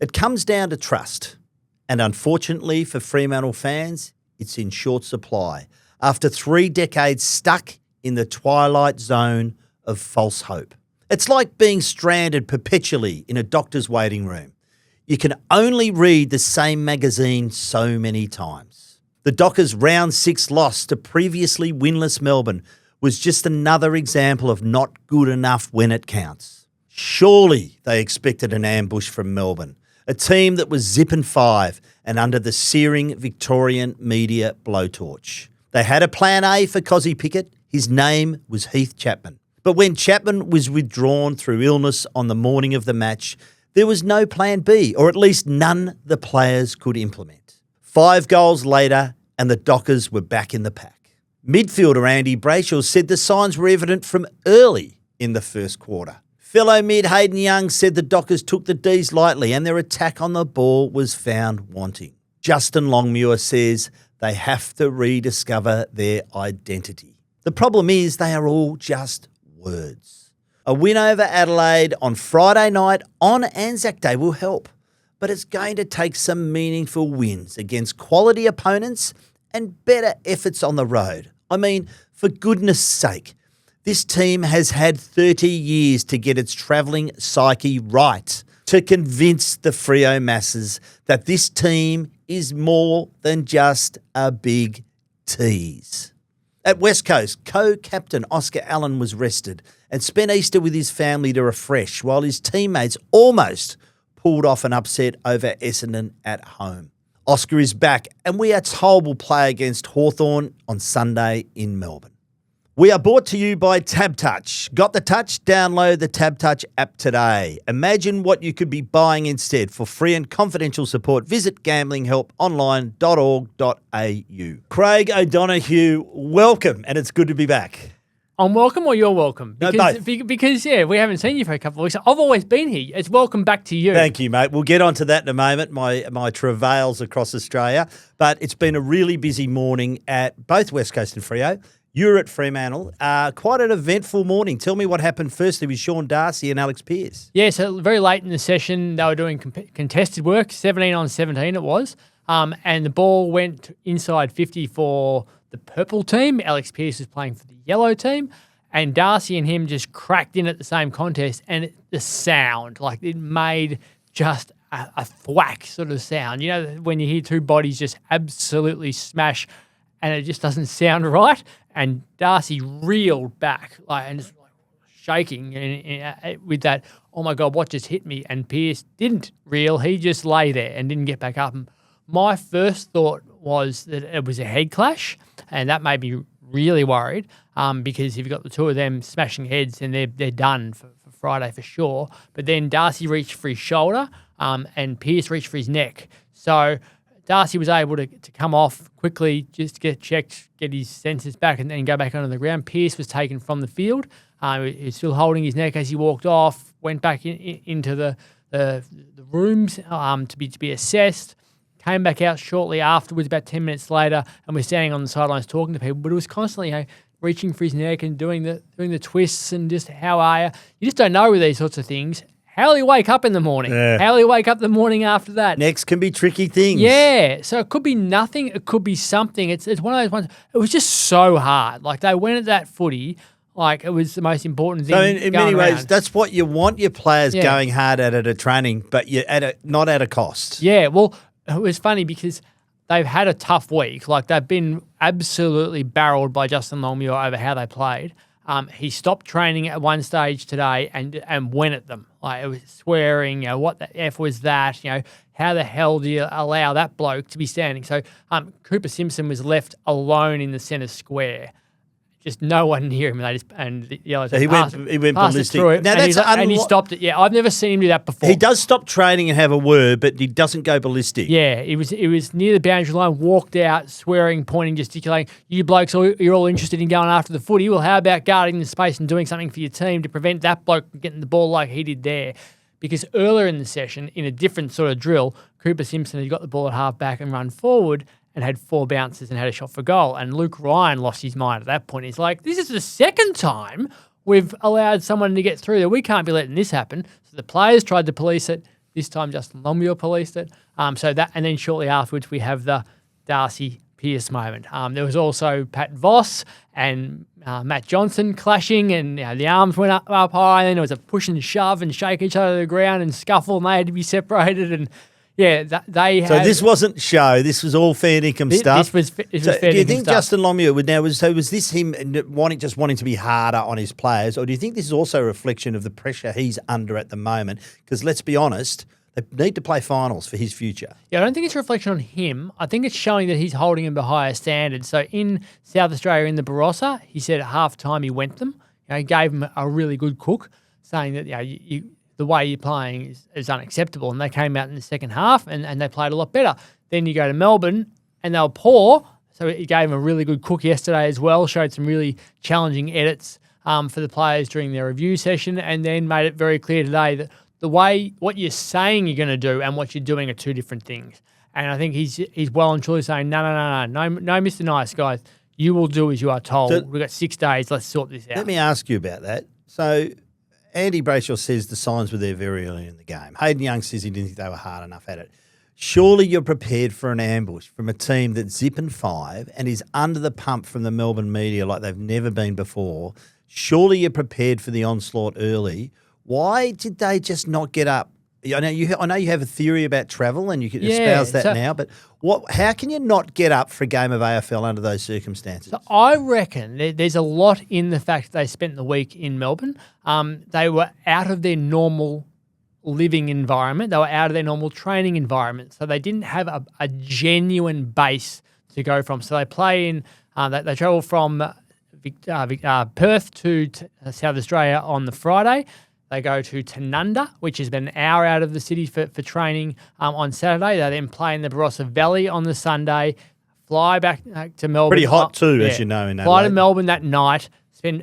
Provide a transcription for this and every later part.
It comes down to trust. And unfortunately for Fremantle fans, it's in short supply after 3 decades stuck in the twilight zone of false hope. It's like being stranded perpetually in a doctor's waiting room. You can only read the same magazine so many times. The Dockers' round 6 loss to previously winless Melbourne was just another example of not good enough when it counts. Surely they expected an ambush from Melbourne, a team that was zipping 5 and under the searing Victorian media blowtorch. They had a plan A for Cozzy Pickett. His name was Heath Chapman. But when Chapman was withdrawn through illness on the morning of the match, there was no plan B, or at least none the players could implement. 5 goals later, and the Dockers were back in the pack. Midfielder Andy Brayshaw said the signs were evident from early in the first quarter. Fellow mid Hayden Young said the Dockers took the D's lightly and their attack on the ball was found wanting. Justin Longmuir says they have to rediscover their identity. The problem is they are all just words. A win over Adelaide on Friday night on Anzac Day will help, but it's going to take some meaningful wins against quality opponents and better efforts on the road. I mean, for goodness sake, this team has had 30 years to get its travelling psyche right, to convince the Freo masses that this team is more than just a big tease. At West Coast, co-captain Oscar Allen was rested and spent Easter with his family to refresh while his teammates almost pulled off an upset over Essendon at home. Oscar is back and we are told will play against Hawthorn on Sunday in Melbourne. We are brought to you by TabTouch. Got the touch? Download the TabTouch app today. Imagine what you could be buying instead. For free and confidential support, visit gamblinghelponline.org.au. Craig O'Donoghue, welcome, and it's good to be back. I'm welcome or you're welcome? No, Because, both. because we haven't seen you for a couple of weeks. I've always been here. It's welcome back to you. Thank you, mate. We'll get onto that in a moment, my travails across Australia. But it's been a really busy morning at both West Coast and Freo. You're at Fremantle. Quite an eventful morning. Tell me what happened firstly with Sean Darcy and Alex Pearce. Yeah, so very late in the session, they were doing contested work, 17 on 17 it was, and the ball went inside 50 for the purple team. Alex Pearce was playing for the yellow team, and Darcy and him just cracked in at the same contest, and the sound, like it made just a thwack sort of sound. You know, when you hear two bodies just absolutely smash and it just doesn't sound right. And Darcy reeled back and just shaking and with that, oh my God, what just hit me? And Pearce didn't reel. He just lay there and didn't get back up. And my first thought was that it was a head clash, and that made me really worried because if you've got the two of them smashing heads, then they're done for Friday for sure. But then Darcy reached for his shoulder and Pearce reached for his neck. So Darcy was able to come off quickly, just get checked, get his senses back, and then go back onto the ground. Pearce was taken from the field. He was still holding his neck as he walked off, went back into the rooms to be assessed, came back out shortly afterwards, about 10 minutes later, and was standing on the sidelines talking to people. But it was constantly reaching for his neck and doing the twists and just, how are you? You just don't know with these sorts of things. How will he wake up in the morning? Yeah. How will he wake up the morning after that? Necks can be tricky things. Yeah, so it could be nothing. It could be something. It's one of those ones. It was just so hard. Like they went at that footy like it was the most important thing. So in many ways, that's what you want your players Yeah. going hard at a training, but not at a cost. Yeah, well, it was funny because they've had a tough week. Like they've been absolutely barreled by Justin Longmuir over how they played. He stopped training at one stage today and went at them. Like it was swearing, what the F was that? How the hell do you allow that bloke to be standing? So Cooper Simpson was left alone in the centre square. Just no one near him, and the yellow So he went ballistic. Now and he stopped it. Yeah, I've never seen him do that before. He does stop training and have a word, but he doesn't go ballistic. Yeah, it was near the boundary line, walked out, swearing, pointing, gesticulating. You blokes, you're all interested in going after the footy. Well, how about guarding the space and doing something for your team to prevent that bloke from getting the ball like he did there? Because earlier in the session, in a different sort of drill, Cooper Simpson had got the ball at half back and run forward and had 4 bounces and had a shot for goal. And Luke Ryan lost his mind at that point. He's like, this is the second time we've allowed someone to get through there. We can't be letting this happen. So the players tried to police it. This time Justin Longmuir policed it. And then shortly afterwards we have the Darcy Pearce moment. There was also Pat Voss and Matt Johnson clashing, and the arms went up high, and then there was a push and shove and shake each other to the ground and scuffle, and they had to be separated. And So this wasn't show. This was all fair dinkum stuff. This was fair dinkum stuff. Do you think Justin Longmuir was this him wanting to be harder on his players, or do you think this is also a reflection of the pressure he's under at the moment? Because let's be honest, they need to play finals for his future. Yeah, I don't think it's a reflection on him. I think it's showing that he's holding him to higher standards. So in South Australia, in the Barossa, he said at half time he went them. He gave him a really good cook, saying that the way you're playing is unacceptable. And they came out in the second half and they played a lot better. Then you go to Melbourne and they were poor. So he gave them a really good cook yesterday as well, showed some really challenging edits for the players during their review session, and then made it very clear today that what you're saying you're going to do and what you're doing are two different things. And I think he's well and truly saying, no, Mr. Nice, guys. You will do as you are told. So, we've got 6 days. Let's sort this out. Let me ask you about that. So Andy Brayshaw says the signs were there very early in the game. Hayden Young says he didn't think they were hard enough at it. Surely you're prepared for an ambush from a team that's zipping 5 and is under the pump from the Melbourne media like they've never been before. Surely you're prepared for the onslaught early. Why did they just not get up? I know you have a theory about travel and you can espouse that now, but how can you not get up for a game of AFL under those circumstances? So I reckon there's a lot in the fact that they spent the week in Melbourne. They were out of their normal living environment. They were out of their normal training environment. So they didn't have a genuine base to go from. So they play in, they travel from Perth to South Australia on the Friday. They go to Tanunda, which has been an hour out of the city for training on Saturday. They then play in the Barossa Valley on the Sunday, fly back to Melbourne. Pretty hot too, as you know. In Fly to Melbourne that night.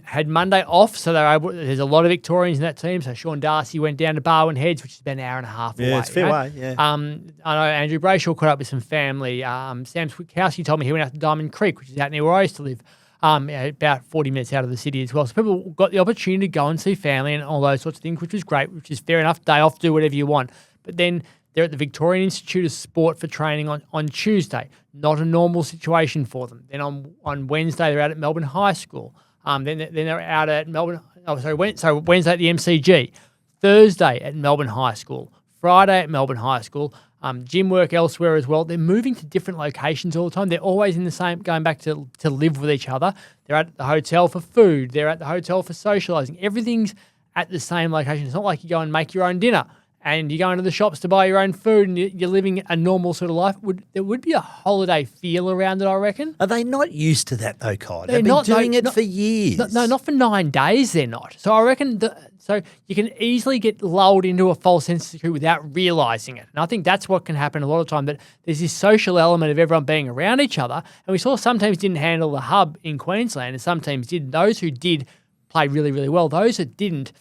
Had Monday off, so there's a lot of Victorians in that team. So Sean Darcy went down to Barwon Heads, which is about an hour and a half away. Yeah, it's fair way, yeah. I know Andrew Brayshaw caught up with some family. Sam Switkowski told me he went out to Diamond Creek, which is out near where I used to live. About 40 minutes out of the city as well. So people got the opportunity to go and see family and all those sorts of things, which was great, which is fair enough. Day off, do whatever you want. But then they're at the Victorian Institute of Sport for training on Tuesday. Not a normal situation for them. Then on Wednesday, they're out at Melbourne High School. Then they're out at Melbourne. Wednesday at the MCG. Thursday at Melbourne High School. Friday at Melbourne High School. Gym work elsewhere as well. They're moving to different locations all the time. They're always in the same, going back to live with each other. They're at the hotel for food. They're at the hotel for socialising. Everything's at the same location. It's not like you go and make your own dinner and you go into the shops to buy your own food and you're living a normal sort of life. There would be a holiday feel around it, I reckon. Are they not used to that though, Cod? They've been doing it for years. No, not for 9 days they're not. So I reckon so you can easily get lulled into a false sense of security without realising it. And I think that's what can happen a lot of time, that there's this social element of everyone being around each other. And we saw some teams didn't handle the hub in Queensland and some teams did. Those who did play really, really well. Those that didn't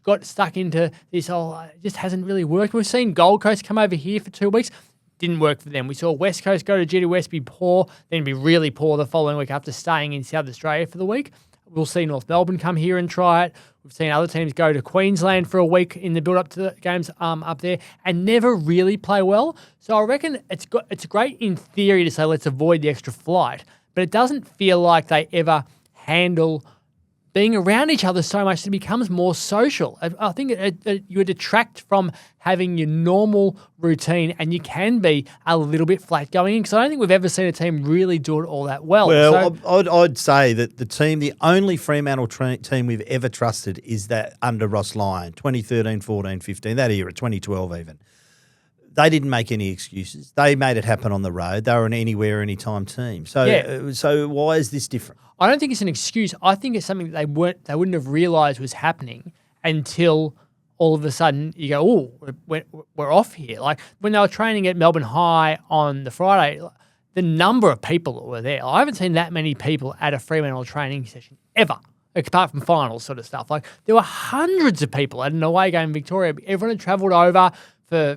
got stuck into this it just hasn't really worked. We've seen Gold Coast come over here for 2 weeks. Didn't work for them. We saw West Coast go to GWS, be poor, then be really poor the following week after staying in South Australia for the week. We'll see North Melbourne come here and try it. We've seen other teams go to Queensland for a week in the build-up to the games up there and never really play well. So I reckon it's great in theory to say let's avoid the extra flight, but it doesn't feel like they ever handle being around each other so much that it becomes more social. I think you would detract from having your normal routine and you can be a little bit flat going in, because I don't think we've ever seen a team really do it all that well. Well, I'd say that the only Fremantle team we've ever trusted is that under Ross Lyon, 2013, 14, 15, that era, 2012 even. They didn't make any excuses. They made it happen on the road. They were an anywhere, anytime team. So why is this different? I don't think it's an excuse. I think it's something that they wouldn't have realised was happening until all of a sudden you go, oh, we're off here. Like when they were training at Melbourne High on the Friday, the number of people that were there, I haven't seen that many people at a Fremantle training session ever, apart from finals sort of stuff. Like there were hundreds of people at an away game in Victoria. Everyone had travelled over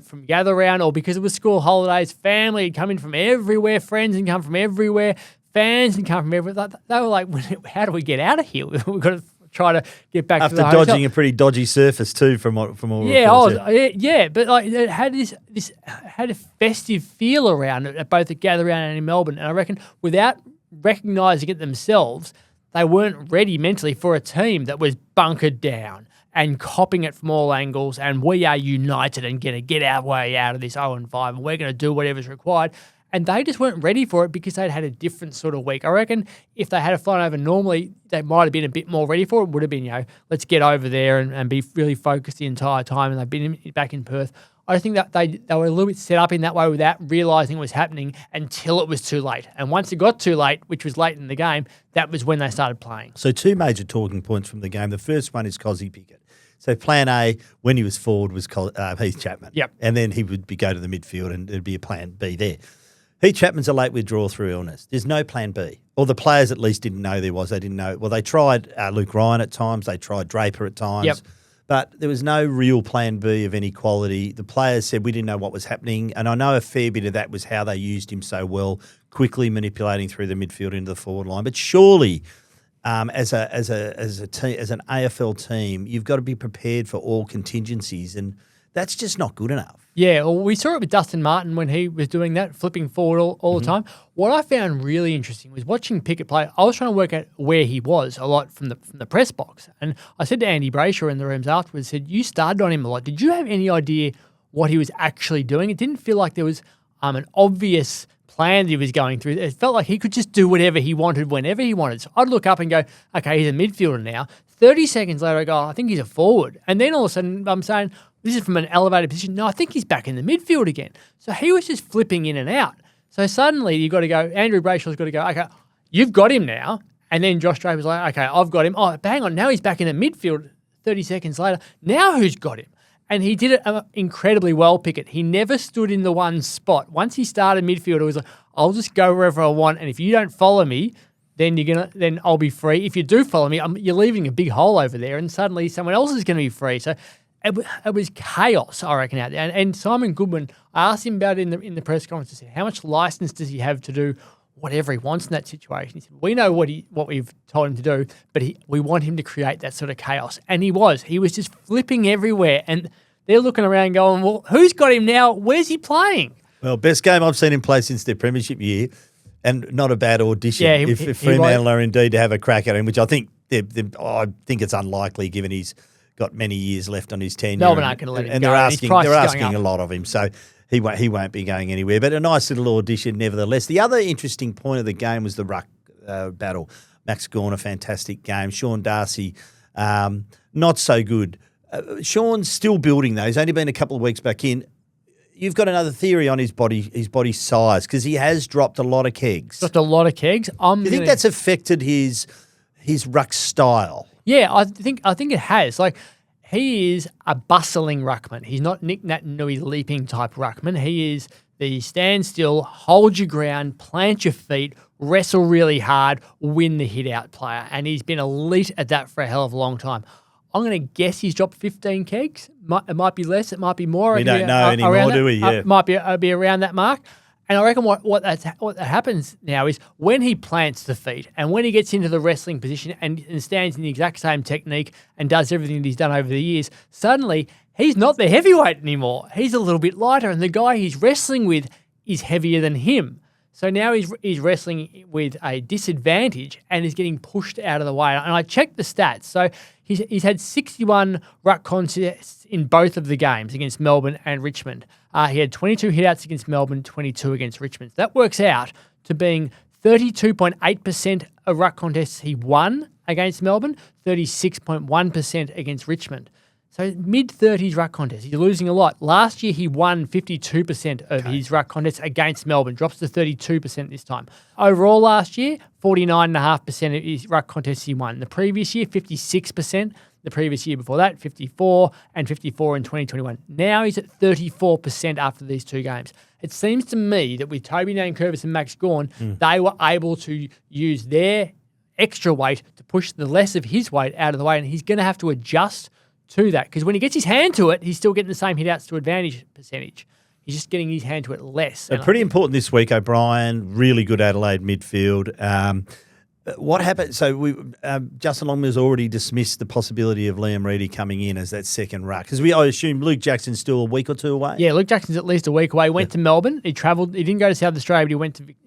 from gather round, or because it was school holidays, family had come in from everywhere, friends had come from everywhere, fans had come from everywhere. They were like, how do we get out of here? We've got to try to get back After to the hotel. dodging a pretty dodgy surface too, from all Yeah, reports. but like it had this had a festive feel around it at both the Gather Round and in Melbourne, and I reckon without recognising it themselves, they weren't ready mentally for a team that was bunkered down and copping it from all angles, and we are united and going to get our way out of this 0-5, and we're going to do whatever's required. And they just weren't ready for it because they'd had a different sort of week. I reckon if they had flown over normally, they might have been a bit more ready for it. Would have been, let's get over there and be really focused the entire time. And they've been back in Perth. I think that they were a little bit set up in that way without realising it was happening until it was too late. And once it got too late, which was late in the game, that was when they started playing. So two major talking points from the game. The first one is Cozzy Pickett. So plan A, when he was forward, was Heath Chapman. Yep. And then he would go to the midfield and there'd be a plan B there. Heath Chapman's a late withdrawal through illness. There's no plan B. Or the players at least didn't know there was. They didn't know. Well, they tried Luke Ryan at times. They tried Draper at times. Yep. But there was no real plan B of any quality. The players said we didn't know what was happening. And I know a fair bit of that was how they used him so well, quickly manipulating through the midfield into the forward line. But surely, as an AFL team, you've got to be prepared for all contingencies. And that's just not good enough. Yeah, well, we saw it with Dustin Martin when he was doing that, flipping forward all the time. What I found really interesting was watching Pickett play. I was trying to work out where he was a lot from the press box. And I said to Andy Brayshaw in the rooms afterwards, said, you started on him a lot. Did you have any idea what he was actually doing? It didn't feel like there was an obvious plan that he was going through. It felt like he could just do whatever he wanted whenever he wanted. So I'd look up and go, okay, he's a midfielder now. 30 seconds later, I go, I think he's a forward. And then all of a sudden, I'm saying, this is from an elevated position. No, I think he's back in the midfield again. So he was just flipping in and out. So suddenly you've got to go, Andrew Brayshaw's got to go, okay, you've got him now. And then Josh Draper's like, okay, I've got him. Oh, bang on, now he's back in the midfield 30 seconds later. Now who's got him? And he did it incredibly well, Pickett. He never stood in the one spot. Once he started midfield, it was like, I'll just go wherever I want. And if you don't follow me, then I'll be free. If you do follow me, you're leaving a big hole over there, and suddenly someone else is going to be free. So it was chaos, I reckon, out there. And Simon Goodwin, I asked him about it in the press conference. I said, how much license does he have to do whatever he wants in that situation? He said, we know what we've told him to do, but we want him to create that sort of chaos. And he was just flipping everywhere. And they're looking around going, well, who's got him now? Where's he playing? Well, best game I've seen him play since their premiership year, and not a bad audition. Yeah, if Fremantle are indeed to have a crack at him, which I think I think it's unlikely given he's got many years left on his tenure. Melbourne aren't going to let him and go. They're asking a lot of him, so he won't be going anywhere. But a nice little audition nevertheless. The other interesting point of the game was the ruck battle. Max Gawn, a fantastic game. Sean Darcy, not so good. Sean's still building though. He's only been a couple of weeks back in. You've got another theory on his body size, because he has dropped a lot of kegs. Dropped a lot of kegs. Do you think that's affected his ruck style? Yeah, I think it has. Like, he is a bustling ruckman. He's not Nick Naitanui leaping type ruckman. He is the stand still, hold your ground, plant your feet, wrestle really hard, win the hit out player. And he's been elite at that for a hell of a long time. I'm going to guess he's dropped 15 kegs. It might be less. It might be more. We don't know anymore, do we? Yeah. It might be around that mark. And I reckon what happens now is when he plants the feet and when he gets into the wrestling position and stands in the exact same technique and does everything that he's done over the years, suddenly he's not the heavyweight anymore. He's a little bit lighter, and the guy he's wrestling with is heavier than him. So now he's wrestling with a disadvantage and is getting pushed out of the way. And I checked the stats. So he's had 61 ruck contests in both of the games against Melbourne and Richmond. He had 22 hitouts against Melbourne, 22 against Richmond. That works out to being 32.8% of ruck contests he won against Melbourne, 36.1% against Richmond. So mid-30s ruck contests. He's losing a lot. Last year, he won 52% of his ruck contests against Melbourne, drops to 32% this time. Overall last year, 49.5% of his ruck contests he won. The previous year, 56%. The previous year before that, 54 and 54 in 2021. Now he's at 34% after these two games. It seems to me that with Toby Nankervis and Max Gawn, they were able to use their extra weight to push the less of his weight out of the way, and he's going to have to adjust to that, because when he gets his hand to it, he's still getting the same hit-outs to advantage percentage. He's just getting his hand to it less. Pretty important this week, O'Brien. Really good Adelaide midfield. What happened? So Justin Longmuir's already dismissed the possibility of Liam Reedy coming in as that second ruck because I assume Luke Jackson's still a week or two away. Yeah, Luke Jackson's at least a week away. He went to Melbourne. He travelled. He didn't go to South Australia, but he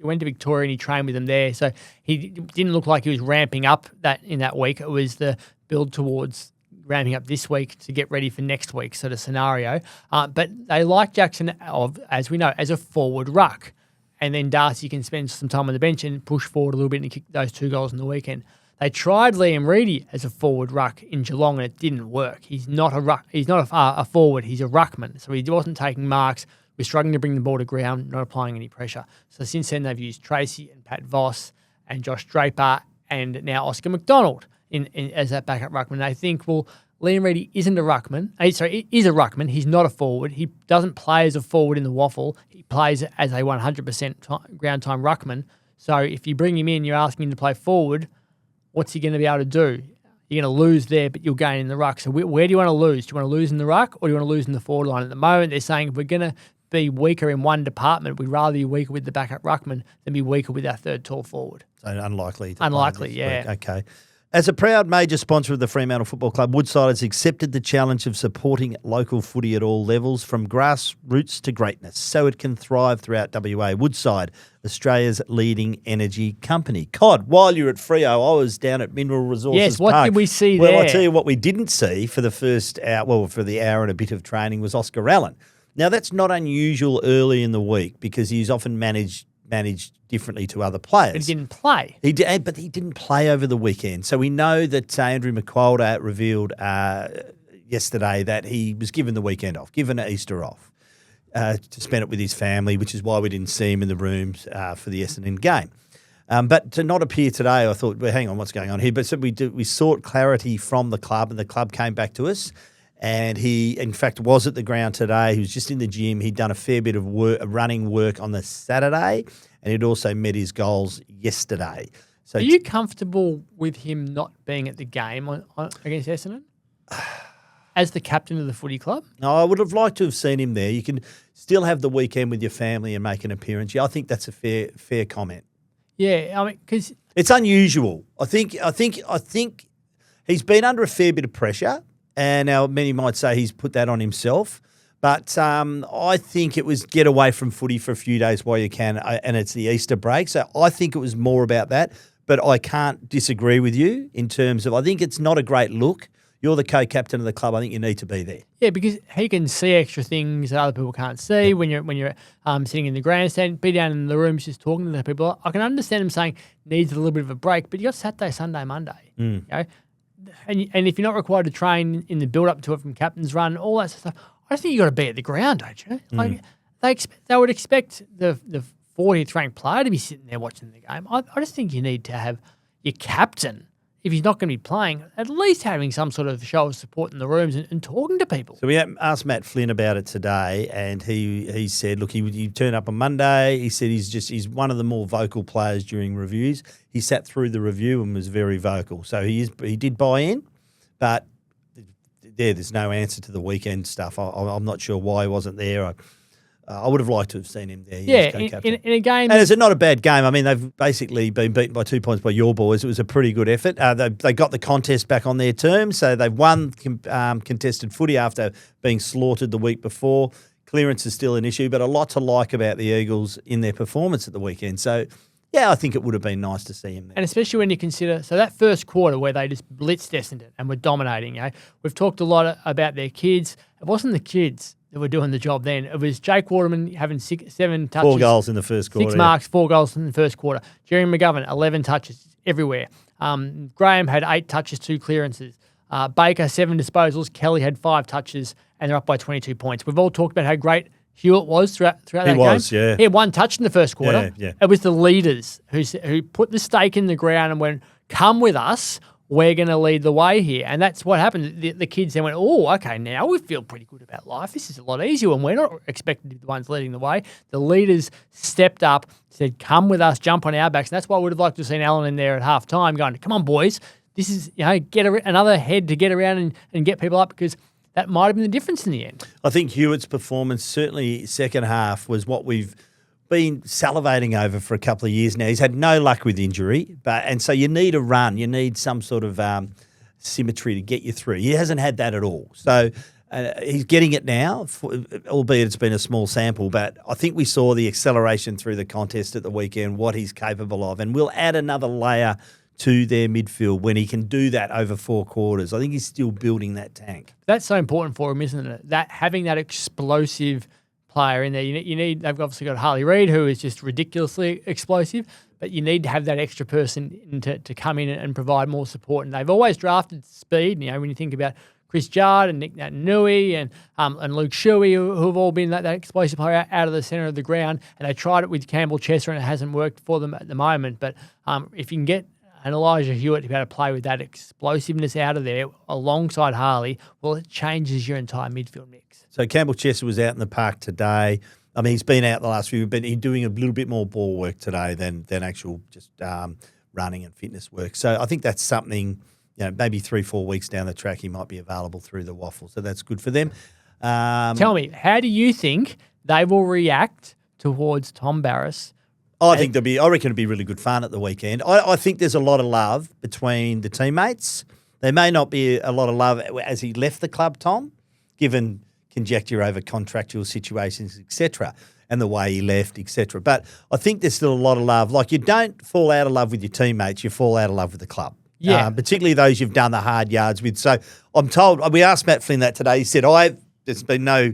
went to Victoria and he trained with them there. So he didn't look like he was ramping up in that week. It was the build towards ramping up this week to get ready for next week sort of scenario. But they like Jackson as we know, as a forward ruck. And then Darcy can spend some time on the bench and push forward a little bit and kick those 2 goals in the weekend. They tried Liam Reedy as a forward ruck in Geelong and it didn't work. He's not a ruck. He's not a forward. He's a ruckman. So he wasn't taking marks. We're struggling to bring the ball to ground, not applying any pressure. So since then they've used Tracy and Pat Voss and Josh Draper and now Oscar McDonald as that backup ruckman. They think, well, Liam Reedy isn't a ruckman. He is a ruckman. He's not a forward. He doesn't play as a forward in the waffle. He plays as a 100% ground time ruckman. So if you bring him in, you're asking him to play forward, what's he going to be able to do? You're going to lose there, but you'll gain in the ruck. So where do you want to lose? Do you want to lose in the ruck or do you want to lose in the forward line? At the moment, they're saying if we're going to be weaker in one department, we'd rather be weaker with the backup ruckman than be weaker with our third tall forward. So unlikely. Unlikely, yeah. Week. Okay. As a proud major sponsor of the Fremantle Football Club, Woodside has accepted the challenge of supporting local footy at all levels, from grassroots to greatness, so it can thrive throughout WA. Woodside, Australia's leading energy company. Cod, while you're at Freo, I was down at Mineral Resources Yes, what Park. did we see there? Well, I'll tell you what we didn't see for the first hour, for the hour and a bit of training was Oscar Allen. Now, that's not unusual early in the week because he's often managed differently to other players. But he didn't play. But he didn't play over the weekend. So we know that Andrew McQualter revealed yesterday that he was given the weekend off, given Easter off, to spend it with his family, which is why we didn't see him in the rooms for the Essendon game. But to not appear today, I thought, well, hang on, what's going on here? But so we sought clarity from the club, and the club came back to us. And he, in fact, was at the ground today. He was just in the gym. He'd done a fair bit of running work on the Saturday, and he'd also met his goals yesterday. So, are you comfortable with him not being at the game against Essendon as the captain of the footy club? No, I would have liked to have seen him there. You can still have the weekend with your family and make an appearance. Yeah, I think that's a fair comment. Yeah, I mean, because it's unusual. I think he's been under a fair bit of pressure. And now many might say he's put that on himself. But I think it was get away from footy for a few days while you can, and it's the Easter break. So I think it was more about that. But I can't disagree with you in terms of I think it's not a great look. You're the co-captain of the club. I think you need to be there. Yeah, because he can see extra things that other people can't see when you're sitting in the grandstand, be down in the rooms just talking to the people. I can understand him saying needs a little bit of a break, but you got Saturday, Sunday, Monday. You know? And if you're not required to train in the build-up to it from captain's run, all that stuff, I just think you got to be at the ground, don't you? Like they would expect the 40th ranked player to be sitting there watching the game. I just think you need to have your captain, if he's not going to be playing, at least having some sort of show of support in the rooms and talking to people. So we asked Matt Flynn about it today, and he said, look, he turned up on Monday. He said he's one of the more vocal players during reviews. He sat through the review and was very vocal. So he did buy in, but there's no answer to the weekend stuff. I'm not sure why he wasn't there. I would have liked to have seen him there. Yeah, in a game. And it's not a bad game. I mean, they've basically been beaten by 2 points by your boys. It was a pretty good effort. They got the contest back on their terms, so they've won contested footy after being slaughtered the week before. Clearance is still an issue, but a lot to like about the Eagles in their performance at the weekend. So, yeah, I think it would have been nice to see him there. And especially when you consider, so that first quarter where they just blitzed Essendon and were dominating, we've talked a lot about their kids. It wasn't the kids that were doing the job then. It was Jake Quartermain having 7 touches. 4 goals in the first quarter. 6 marks, 4 goals in the first quarter. Jerry McGovern, 11 touches everywhere. Graham had 8 touches, 2 clearances. Baker, 7 disposals. Kelly had 5 touches, and they're up by 22 points. We've all talked about how great Hewitt was throughout that game. He was, yeah. He had 1 touch in the first quarter. Yeah. It was the leaders who put the stake in the ground and went, come with us. We're going to lead the way here. And that's what happened. The kids then went, oh, okay, now we feel pretty good about life. This is a lot easier when we're not expected to be the ones leading the way. The leaders stepped up, said, come with us, jump on our backs. And that's why I would have liked to have seen Alan in there at half time going, come on, boys. This is, get another head to get around and get people up, because that might have been the difference in the end. I think Hewitt's performance, certainly second half, was what we've been salivating over for a couple of years now. He's had no luck with injury, and so you need a run. You need some sort of symmetry to get you through. He hasn't had that at all. So he's getting it now, albeit it's been a small sample. But I think we saw the acceleration through the contest at the weekend, what he's capable of, and we'll add another layer to their midfield when he can do that over 4 quarters. I think he's still building that tank. That's so important for him, isn't it? That having that explosive player in there. You need. They've obviously got Harley Reid, who is just ridiculously explosive, but you need to have that extra person to come in and provide more support. And they've always drafted speed. You know, when you think about Chris Jard and Nick Naitanui and Luke Shuey, who have all been that explosive player out of the centre of the ground, and they tried it with Campbell Chester and it hasn't worked for them at the moment. But if you can get an Elijah Hewitt to be able to play with that explosiveness out of there alongside Harley, well, it changes your entire midfield mix. So Campbell Chester was out in the park today. I mean, he's been out the last few, but he's doing a little bit more ball work today than actual just running and fitness work. So I think that's something, maybe 3-4 weeks down the track, he might be available through the waffle. So that's good for them. Tell me, how do you think they will react towards Tom Barrass? I reckon it'll be really good fun at the weekend. I think there's a lot of love between the teammates. There may not be a lot of love as he left the club, Tom, given conjecture over contractual situations, etc., and the way he left, etc. But I think there's still a lot of love. Like, you don't fall out of love with your teammates, you fall out of love with the club. Yeah. Particularly those you've done the hard yards with. So I'm told, we asked Matt Flynn that today. He said, there's been no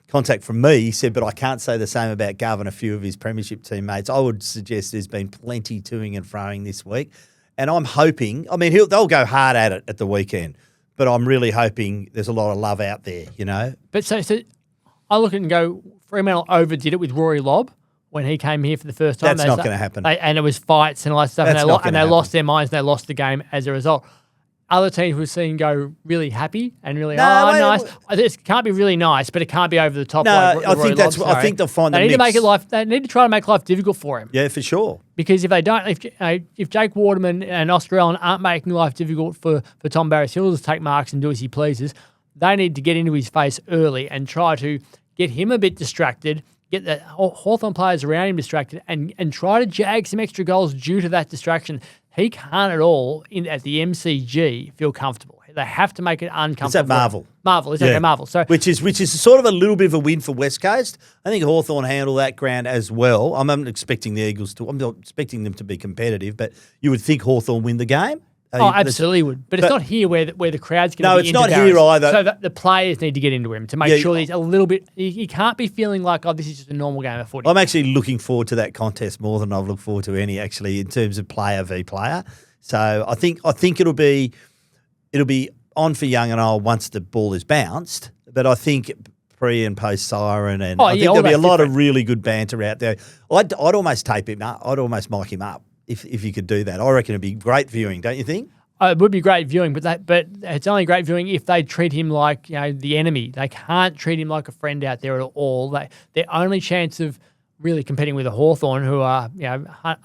contact from me. He said, but I can't say the same about Gov and a few of his premiership teammates. I would suggest there's been plenty toing and froing this week. And I'm hoping, they'll go hard at it at the weekend, but I'm really hoping there's a lot of love out there, But so I look at it and go, Fremantle overdid it with Rory Lobb when he came here for the first time. That's not going to happen. And it was fights and all that stuff. That's and they lost their minds. They lost the game as a result. Other teams we've seen go really happy and really, nice. It can't be really nice, but it can't be over the top. No, like I think that's. I think they'll find the mix. They need to try to make life difficult for him. Yeah, for sure. Because if they don't, if Jake Waterman and Oscar Allen aren't making life difficult for Tom Barrass, he'll just take marks and do as he pleases. They need to get into his face early and try to get him a bit distracted, get the Hawthorn players around him distracted, and try to jag some extra goals due to that distraction. He can't at all, at the MCG, feel comfortable. They have to make it uncomfortable. It's at Marvel. Marvel. So which is sort of a little bit of a win for West Coast. I think Hawthorn handle that ground as well. I'm not expecting the Eagles to. I'm not expecting them to be competitive, but you would think Hawthorn win the game. Absolutely would. But it's not here where the crowd's going to be. No, it's not here either. So the players need to get into him to make sure he's a little bit. He can't be feeling like, this is just a normal game of footy. I'm actually looking forward to that contest more than I've looked forward to any, actually, in terms of player v player. So I think it'll be on for young and old once the ball is bounced. But I think pre and post siren, and I think there'll be a lot of really good banter out there. I'd almost tape him up. I'd almost mic him up. If you could do that. I reckon it'd be great viewing, don't you think? It would be great viewing, but it's only great viewing if they treat him like the enemy. They can't treat him like a friend out there at all. Their only chance of really competing with a Hawthorn, who are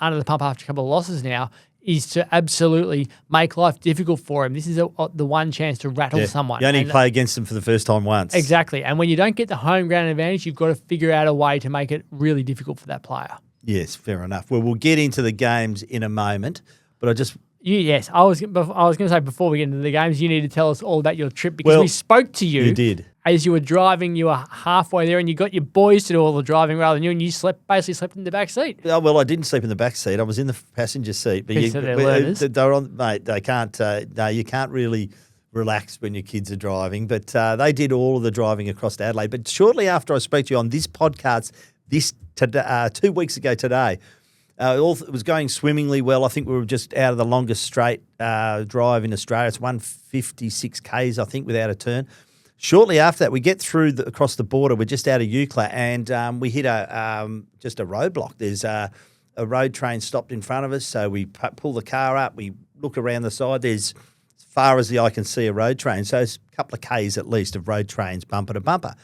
under the pump after a couple of losses now, is to absolutely make life difficult for him. This is the one chance to rattle someone. You only play against them for the first time once. Exactly. And when you don't get the home ground advantage, you've got to figure out a way to make it really difficult for that player. Yes, fair enough. Well, we'll get into the games in a moment, but I was going to say, before we get into the games, you need to tell us all about your trip, because we spoke to you. You did. As you were driving, you were halfway there, and you got your boys to do all the driving rather than you, and you basically slept in the back seat. Oh, well, I didn't sleep in the back seat. I was in the passenger seat. But they're learners. They're on, mate. They can't. No, you can't really relax when your kids are driving. But they did all of the driving across to Adelaide. But shortly after I spoke to you on this podcast, 2 weeks ago today, it was going swimmingly well. I think we were just out of the longest straight drive in Australia. It's 156 Ks, I think, without a turn. Shortly after that, we get through across the border. We're just out of Eucla, and we hit just a roadblock. There's a road train stopped in front of us, so we pull the car up. We look around the side. There's, as far as the eye can see, a road train. So it's a couple of Ks at least of road trains bumper to bumper.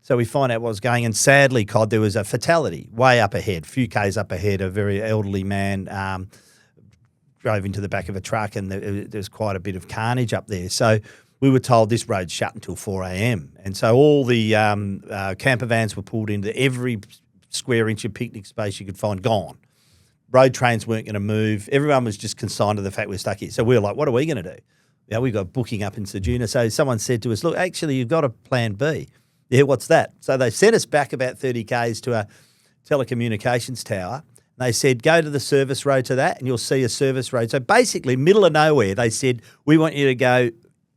So we find out what was going, and sadly, Cod, there was a fatality way up ahead, a few Ks up ahead. A very elderly man drove into the back of a truck, and there's quite a bit of carnage up there. So we were told this road's shut until 4 a.m. And so all the camper vans were pulled into every square inch of picnic space you could find gone. Road trains weren't going to move. Everyone was just consigned to the fact we're stuck here. So we were like, what are we going to do? Yeah, we got booking up in Ceduna. So someone said to us, look, actually, you've got a plan B. Yeah, what's that? So they sent us back about 30 Ks to a telecommunications tower. They said, go to the service road to that and you'll see a service road. So basically, middle of nowhere, they said, we want you to go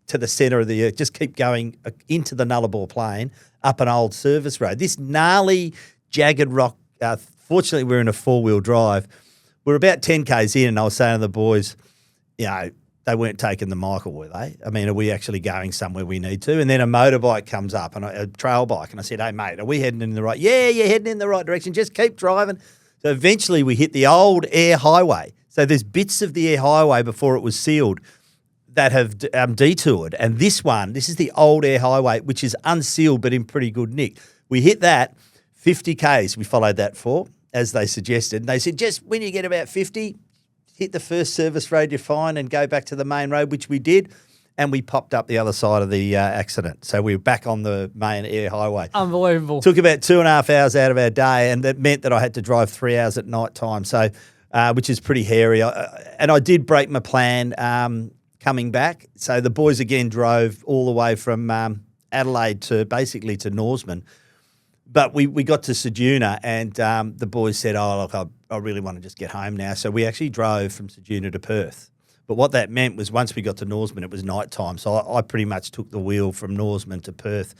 to the centre of the earth, just keep going into the Nullarbor Plain, up an old service road. This gnarly, jagged rock, fortunately we're in a four-wheel drive. We're about 10 Ks in and I was saying to the boys, you know, they weren't taking the Michael, were they? I mean, are we actually going somewhere we need to? And then a motorbike comes up, and a trail bike, and I said, hey, mate, are we heading in the right? Yeah, you're heading in the right direction. Just keep driving. So eventually we hit the old air highway. So there's bits of the air highway before it was sealed that have detoured. And this is the old air highway, which is unsealed but in pretty good nick. We hit that, 50 Ks we followed that for, as they suggested. And they said, just when you get about 50, hit the first service road you're fine and go back to the main road, which we did. And we popped up the other side of the accident. So we were back on the main air highway. Unbelievable. Took about 2.5 hours out of our day, and that meant that I had to drive 3 hours at night time, so which is pretty hairy. And I did break my plan coming back. So the boys again drove all the way from Adelaide to basically to Norseman. But we got to Ceduna and the boys said, oh, look, I really want to just get home now. So we actually drove from Ceduna to Perth. But what that meant was once we got to Norseman, it was night time. So I pretty much took the wheel from Norseman to Perth.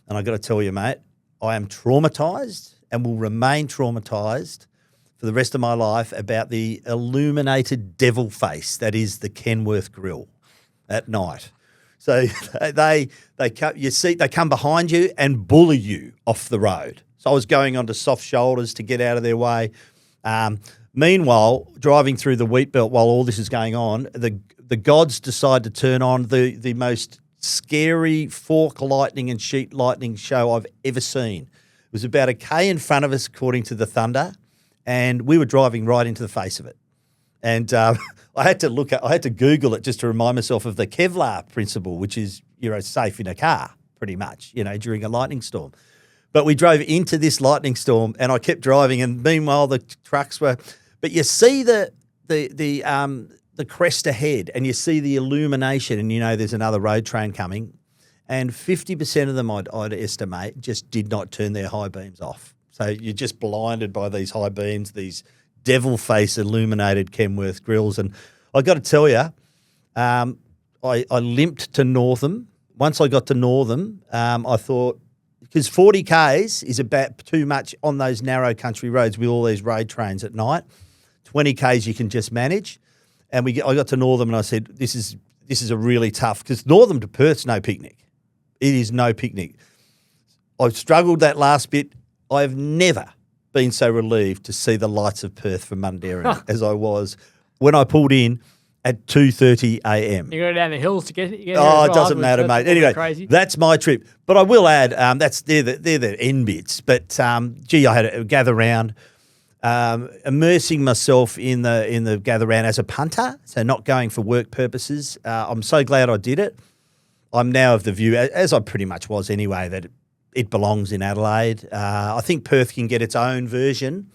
And I got to tell you, mate, I am traumatised and will remain traumatised for the rest of my life about the illuminated devil face that is the Kenworth Grill at night. So they come behind you and bully you off the road. So I was going onto soft shoulders to get out of their way. Meanwhile, driving through the wheat belt while all this is going on, the gods decide to turn on the most scary fork lightning and sheet lightning show I've ever seen. It was about a K in front of us, according to the thunder, and we were driving right into the face of it. And I had to Google it just to remind myself of the Kevlar principle, which is you're safe in a car, pretty much, during a lightning storm. But we drove into this lightning storm, and I kept driving. And meanwhile, the trucks were. But you see the crest ahead, and you see the illumination, and there's another road train coming. And 50% of them, I'd estimate, just did not turn their high beams off. So you're just blinded by these high beams, these devil face illuminated Kenworth grills. And I got to tell you, I limped to Northam. Once I got to Northam, I thought, because 40 Ks is about too much on those narrow country roads with all these road trains at night. 20 Ks you can just manage. And I got to Northam and I said, this is a really tough, because Northam to Perth's no picnic. It is no picnic. I've struggled that last bit. I've never been so relieved to see the lights of Perth from Mundaring as I was when I pulled in at 2:30 a.m. You go down the hills to get here. Oh, it doesn't matter, mate. Anyway, crazy. That's my trip. But I will add, they're the end bits. But I had to gather round, immersing myself in the gather round as a punter, so not going for work purposes. I'm so glad I did it. I'm now of the view, as I pretty much was anyway, that it belongs in Adelaide. I think Perth can get its own version,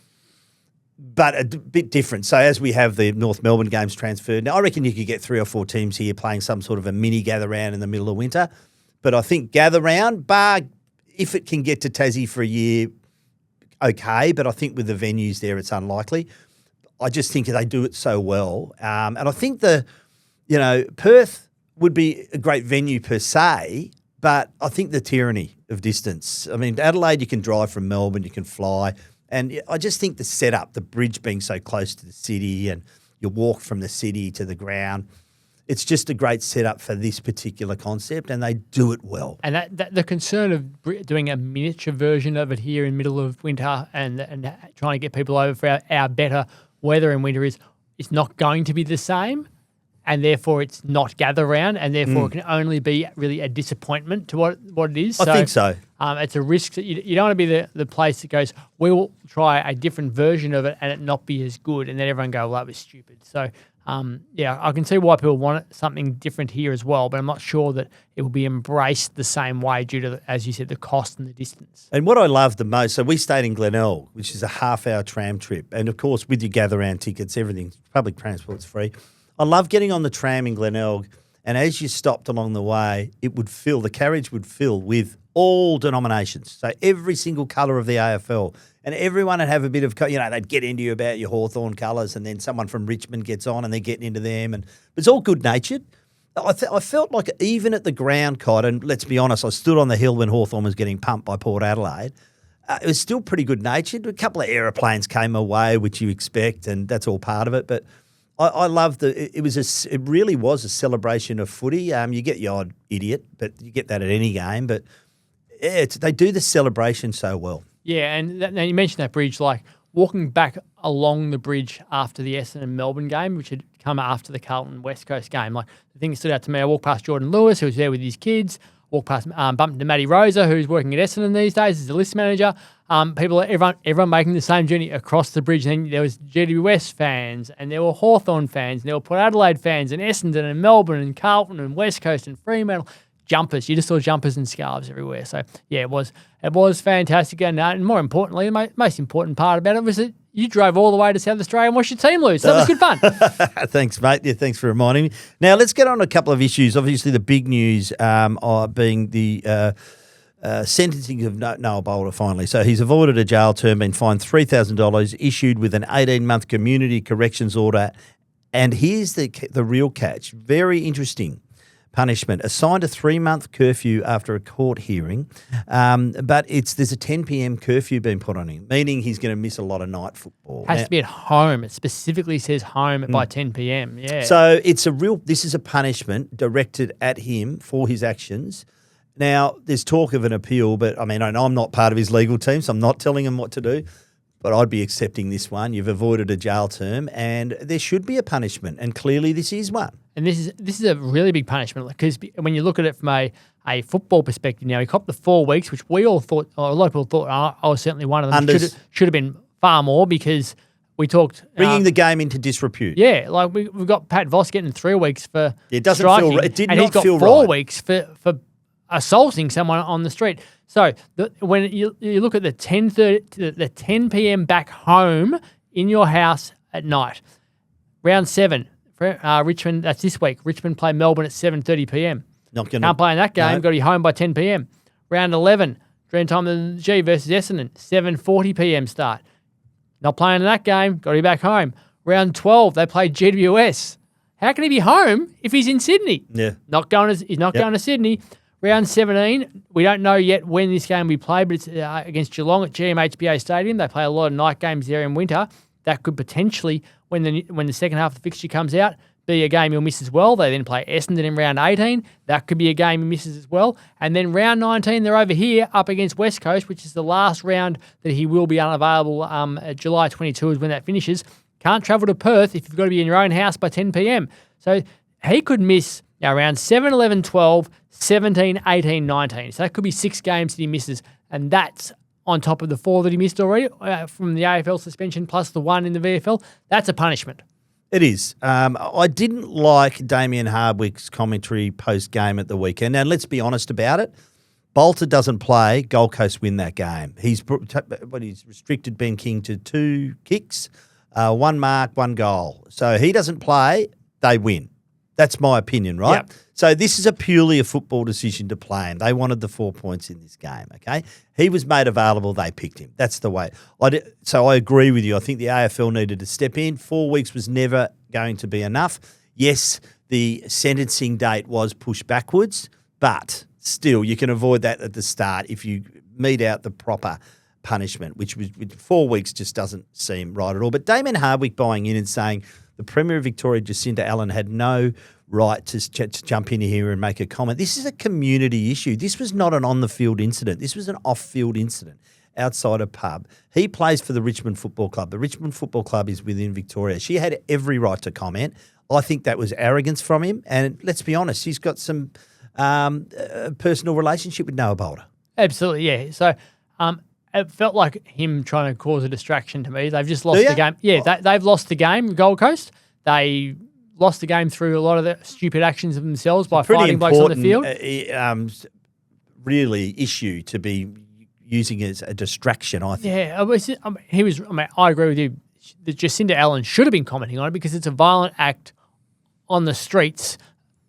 but a bit different. So as we have the North Melbourne games transferred, now I reckon you could get 3 or 4 teams here playing some sort of a mini gather round in the middle of winter. But I think gather round, bar if it can get to Tassie for a year, okay. But I think with the venues there, it's unlikely. I just think they do it so well. And I think Perth would be a great venue per se, but I think the tyranny of distance. I mean, Adelaide, you can drive from Melbourne, you can fly. And I just think the setup, the bridge being so close to the city and you walk from the city to the ground, it's just a great setup for this particular concept, and they do it well. And that the concern of doing a miniature version of it here in middle of winter and trying to get people over for our better weather in winter is it's not going to be the same. And therefore, it's not gather round, and therefore it can only be really a disappointment to what it is. I think so. It's a risk that you don't want to be the place that goes, we will try a different version of it and it not be as good, and then everyone go, well, that was stupid. So I can see why people want something different here as well, but I'm not sure that it will be embraced the same way due to, as you said, the cost and the distance. And what I love the most, so we stayed in Glen, which is a half-hour tram trip. And, of course, with your gather-round tickets, everything, public transport's free. I love getting on the tram in Glen, and as you stopped along the way, the carriage would fill with all denominations. So every single colour of the AFL. And everyone would have a bit of, they'd get into you about your Hawthorn colours, and then someone from Richmond gets on and they're getting into them. And it's all good-natured. I felt like even at the ground, Cod, and let's be honest, I stood on the hill when Hawthorn was getting pumped by Port Adelaide. It was still pretty good-natured. A couple of aeroplanes came away, which you expect, and that's all part of it. But I love it really was a celebration of footy. You get your odd idiot, but you get that at any game. But yeah, they do the celebration so well. Yeah, and now you mentioned that bridge, like walking back along the bridge after the Essendon Melbourne game, which had come after the Carlton West Coast game. Like the thing that stood out to me, I walked past Jordan Lewis, who was there with his kids. Walked past, bumped into Matty Rosa, who's working at Essendon these days as a list manager. Everyone making the same journey across the bridge. And then there was GWS fans, and there were Hawthorn fans, and there were Port Adelaide fans, and Essendon, and Melbourne, and Carlton, and West Coast, and Fremantle. Jumpers. You just saw jumpers and scarves everywhere. So, yeah, it was fantastic. And more importantly, the most important part about it was that you drove all the way to South Australia and watched your team lose. So that was good fun. Thanks, mate. Yeah, thanks for reminding me. Now, let's get on to a couple of issues. Obviously, the big news being the sentencing of Noah Balta finally. So he's avoided a jail term, been fined $3,000, issued with an 18-month community corrections order. And here's the real catch. Very interesting. Punishment, assigned a 3-month curfew after a court hearing, but there's a 10 p.m. curfew being put on him, meaning he's going to miss a lot of night football. Has to be at home. It specifically says home by 10 p.m. Yeah. So this is a punishment directed at him for his actions. Now, there's talk of an appeal, but I mean, I'm not part of his legal team, so I'm not telling him what to do. But I'd be accepting this one. You've avoided a jail term, and there should be a punishment, and clearly this is one. And this is a really big punishment because when you look at it from a football perspective, now he copped the 4 weeks, which we all thought, or a lot of people thought, I was certainly one of them. Should have been far more because we talked bringing the game into disrepute. Yeah, like we've got Pat Voss getting 3 weeks for it doesn't striking, feel. It did and not he's got feel 4 right. weeks for assaulting someone on the street. So when you look at the 10 p.m. back home in your house at night, round 7, Richmond. That's this week. Richmond play Melbourne at 7:30 p.m. Can't play in that game. No. Got to be home by 10 p.m. Round 11, Dream Time of the G versus Essendon, 7:40 p.m. start. Not playing in that game. Got to be back home. Round 12, they play GWS. How can he be home if he's in Sydney? Yeah, He's not going to Sydney. Round 17, we don't know yet when this game will be played, but it's against Geelong at GMHBA Stadium. They play a lot of night games there in winter. That could potentially, when the second half of the fixture comes out, be a game he'll miss as well. They then play Essendon in round 18. That could be a game he misses as well. And then round 19, they're over here up against West Coast, which is the last round that he will be unavailable. July 22 is when that finishes. Can't travel to Perth if you've got to be in your own house by 10 p.m. So he could miss around 7, 11, 12, 17, 18, 19. So that could be 6 games that he misses. And that's on top of the 4 that he missed already from the AFL suspension plus the 1 in the VFL. That's a punishment. It is. I didn't like Damien Hardwick's commentary post-game at the weekend. Now, let's be honest about it. Balta doesn't play, Gold Coast win that game. He's restricted Ben King to 2 kicks, 1 mark, 1 goal. So he doesn't play, they win. That's my opinion, right? Yep. So this is purely a football decision to play him. They wanted the 4 points in this game, okay? He was made available. They picked him. That's the way. So I agree with you. I think the AFL needed to step in. 4 weeks was never going to be enough. Yes, the sentencing date was pushed backwards, but still you can avoid that at the start if you mete out the proper punishment, which 4 weeks just doesn't seem right at all. But Damien Hardwick buying in and saying the Premier of Victoria, Jacinta Allen, had no right to jump in here and make a comment. This is a community issue. This was not an on-the-field incident. This was an off-field incident outside a pub. He plays for the Richmond Football Club. The Richmond Football Club is within Victoria. She had every right to comment. I think that was arrogance from him. And let's be honest, he's got some personal relationship with Noah Balta. Absolutely, yeah. So it felt like him trying to cause a distraction to me. They've just lost the game. Yeah, they've lost the game, Gold Coast. They lost the game through a lot of the stupid actions of themselves by Pretty fighting blokes on the field. Really issue to be using it as a distraction, I think. Yeah, I agree with you. That Jacinda Allen should have been commenting on it because it's a violent act on the streets,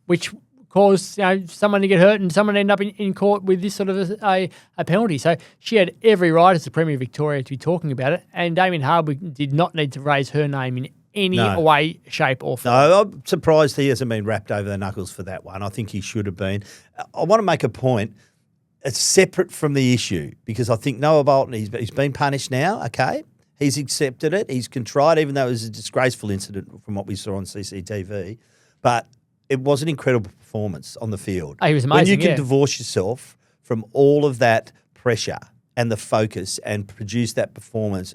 which caused someone to get hurt and someone end up in court with this sort of a penalty. So she had every right as the Premier of Victoria to be talking about it, and Damien Hardwick did not need to raise her name in any way, shape or form. No, I'm surprised he hasn't been wrapped over the knuckles for that one. I think he should have been. I want to make a point. It's separate from the issue because I think Noah Bolton, he's been punished now, okay? He's accepted it. He's contrite, even though it was a disgraceful incident from what we saw on CCTV. But it was an incredible performance on the field. He was amazing, when you can divorce yourself from all of that pressure and the focus and produce that performance,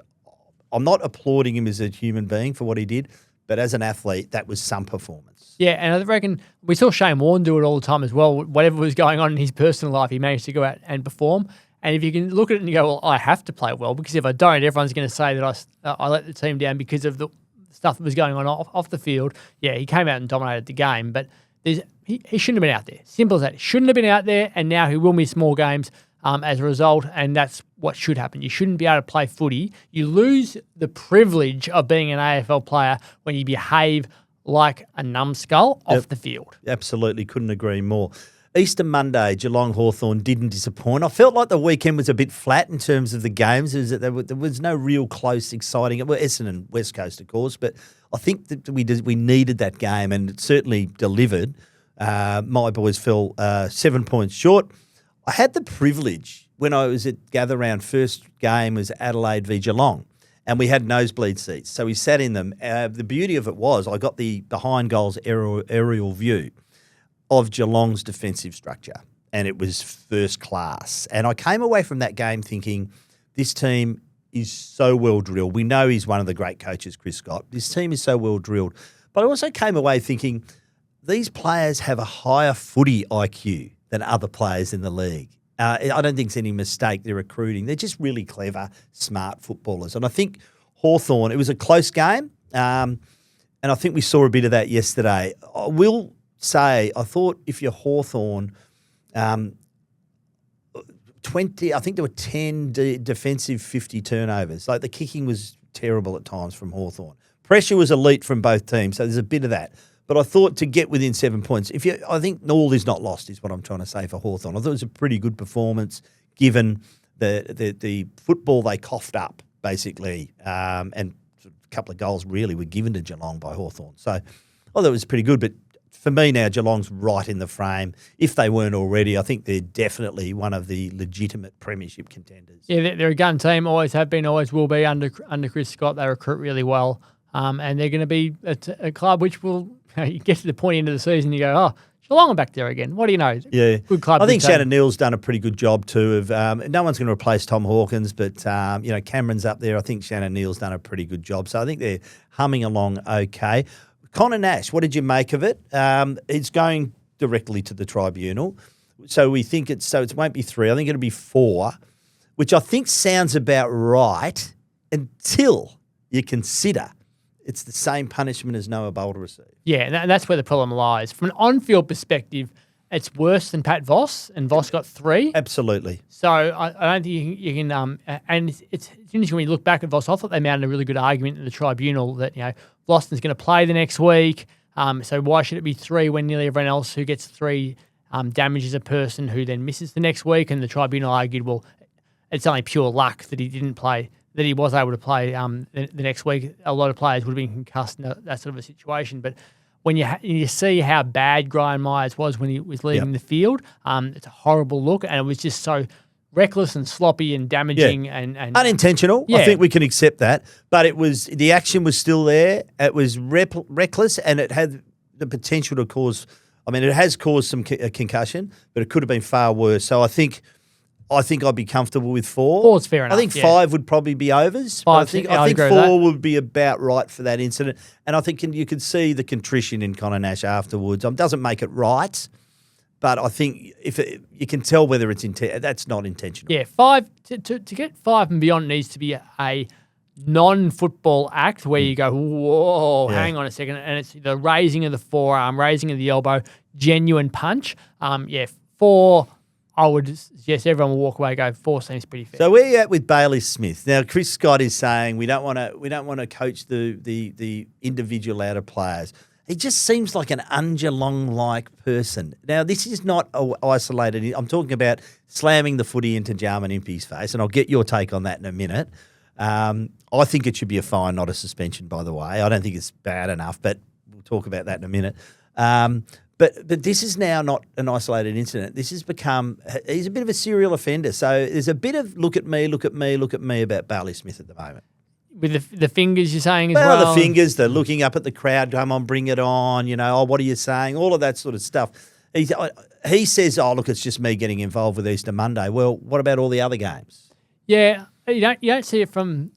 I'm not applauding him as a human being for what he did, but as an athlete, that was some performance. Yeah, and I reckon we saw Shane Warne do it all the time as well. Whatever was going on in his personal life, he managed to go out and perform. And if you can look at it and you go, well, I have to play well, because if I don't, everyone's going to say that I let the team down because of the stuff that was going on off the field. Yeah, he came out and dominated the game, but he shouldn't have been out there. Simple as that. He shouldn't have been out there, and now he will miss more games as a result, and that's what should happen. You shouldn't be able to play footy. You lose the privilege of being an AFL player when you behave like a numbskull off the field. Absolutely, couldn't agree more. Easter Monday, Geelong Hawthorn didn't disappoint. I felt like the weekend was a bit flat in terms of the games. There was no real close, exciting. Well, Essendon, West Coast, of course, but I think that we needed that game, and it certainly delivered. My boys fell 7 points short. I had the privilege when I was at Gather Round, first game was Adelaide v Geelong, and we had nosebleed seats, so we sat in them. The beauty of it was I got the behind goals aerial view of Geelong's defensive structure, and it was first class. And I came away from that game thinking, this team is so well drilled. We know he's one of the great coaches, Chris Scott. This team is so well drilled. But I also came away thinking, these players have a higher footy IQ than other players in the league. I don't think it's any mistake they're recruiting. They're just really clever, smart footballers. And I think Hawthorn, it was a close game, and I think we saw a bit of that yesterday. I will say, I thought if you're Hawthorn, 20, I think there were 10 defensive 50 turnovers. Like the kicking was terrible at times from Hawthorn. Pressure was elite from both teams, so there's a bit of that. But I thought to get within 7 points, I think all is not lost is what I'm trying to say for Hawthorn. I thought it was a pretty good performance given the football they coughed up, basically, and a couple of goals really were given to Geelong by Hawthorn. So I thought it was pretty good, but for me now, Geelong's right in the frame. If they weren't already, I think they're definitely one of the legitimate premiership contenders. Yeah, they're a gun team, always have been, always will be under Chris Scott. They recruit really well, and they're going to be a club which will you get to the point into the season, you go, oh, Geelong are back there again. What do you know? Yeah. Good club. I think Shannon Neal's done a pretty good job too. Of no one's going to replace Tom Hawkins, but Cameron's up there. I think Shannon Neal's done a pretty good job. So I think they're humming along okay. Connor Nash, what did you make of it? It's going directly to the tribunal. So we think it won't be 3. I think it'll be 4, which I think sounds about right until you consider it's the same punishment as Noah Balta received. Yeah, and that's where the problem lies. From an on-field perspective, it's worse than Pat Voss, and Voss got 3. Absolutely. So I don't think you can and it's interesting when you look back at Voss. I thought they mounted a really good argument in the tribunal that, Vlosten's going to play the next week, so why should it be 3 when nearly everyone else who gets 3 damages a person who then misses the next week? And the tribunal argued, well, it's only pure luck that he didn't play, that he was able to play the next week. A lot of players would have been concussed in that sort of a situation. But when you see how bad Graham Myers was when he was leaving the field, it's a horrible look, and it was just so reckless and sloppy and damaging and unintentional. I think we can accept that, but the action was still there. It was reckless, and it had the potential to cause. I mean, it has caused some concussion, but it could have been far worse. So I think I'd be comfortable with 4. 4's fair enough. I think 5 would probably be overs. 5, I think 4 would be about right for that incident. And I think you could see the contrition in Connor Nash afterwards. Doesn't make it right, but I think you can tell whether it's that's not intentional. Yeah, 5 to get 5 and beyond needs to be a non-football act where you go, whoa, Yeah. hang on a second, and it's the raising of the forearm, raising of the elbow, genuine punch. 4, I would suggest everyone will walk away and go 4 seems pretty fair. So where are you at with Bailey Smith? Now, Chris Scott is saying we don't want to coach the individual out of players. He just seems like an un-Geelong-like person. Now, this is not isolated. I'm talking about slamming the footy into Jarman Impey's face, and I'll get your take on that in a minute. I think it should be a fine, not a suspension, by the way. I don't think it's bad enough, but we'll talk about that in a minute. But this is now not an isolated incident. This has become – he's a bit of a serial offender. So there's a bit of look at me about Bailey Smith at the moment. With the fingers you're saying as well? Well, the fingers, the looking up at the crowd, come on, bring it on, what are you saying? All of that sort of stuff. He says, look, it's just me getting involved with Easter Monday. Well, what about all the other games? Yeah, you don't see it from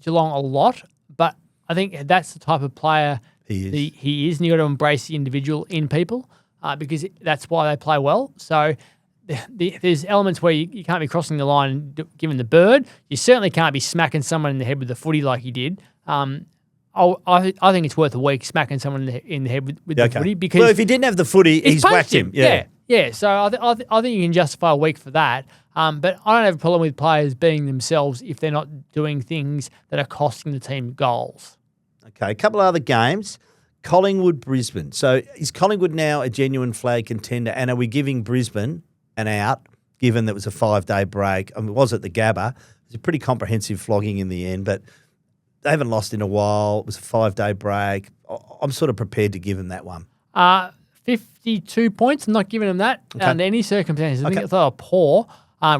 Geelong a lot, but I think that's the type of player he is, and you've got to embrace the individual in people because that's why they play well. So there's elements where you can't be crossing the line and giving the bird. You certainly can't be smacking someone in the head with the footy like he did. I think it's worth a week smacking someone in the head with the footy because if he didn't have the footy, he's whacked him. Yeah. So I think you can justify a week for that. But I don't have a problem with players being themselves if they're not doing things that are costing the team goals. Okay, a couple of other games. Collingwood, Brisbane. So is Collingwood now a genuine flag contender? And are we giving Brisbane an out, given that it was a 5-day break? I mean, it was at the Gabba. It was a pretty comprehensive flogging in the end, but they haven't lost in a while. It was a 5-day break. I'm sort of prepared to give them that one. 52 points. I'm not giving them that under any circumstances. I think they were poor,